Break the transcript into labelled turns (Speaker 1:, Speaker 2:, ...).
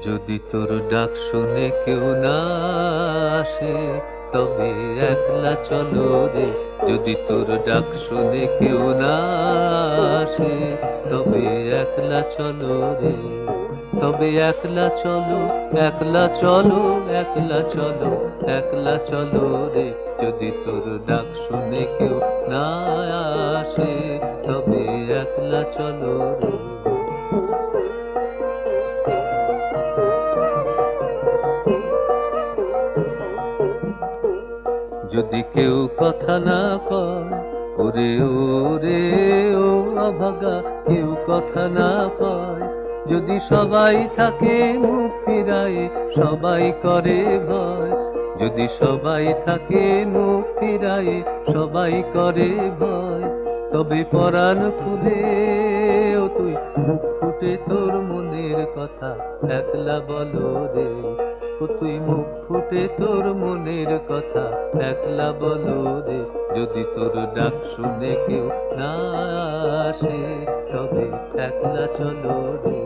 Speaker 1: যদি তোর ডাক শুনে কেউ না আসে, তবে একলা চলো রে। যদি তোর ডাক শুনে কেউ না আসে, তবে একলা চলো রে। তবে একলা চলো, একলা চলো, একলা চলো, একলা চলো রে। যদি তোর ডাক শুনে কেউ না আসে, তবে একলা চলো রে। যদি কেউ কথা না কয়, ওরে ওরে ও অভাগা, কেউ কথা না কয়। যদি সবাই থাকে মুখ ফিরায়, সবাই করে ভয়। যদি সবাই থাকে মুখ ফিরায়, সবাই করে ভয়। তবে পরাণ খুলে ও তুই মুখ ফুটে তোর মনের কথা একলা বলো রে। ও তুই মুখ ফুটে তোর মনের কথা একলা বলো রে। যদি তোর ডাক শুনে কেউ না আসে, তবে একলা চলো রে।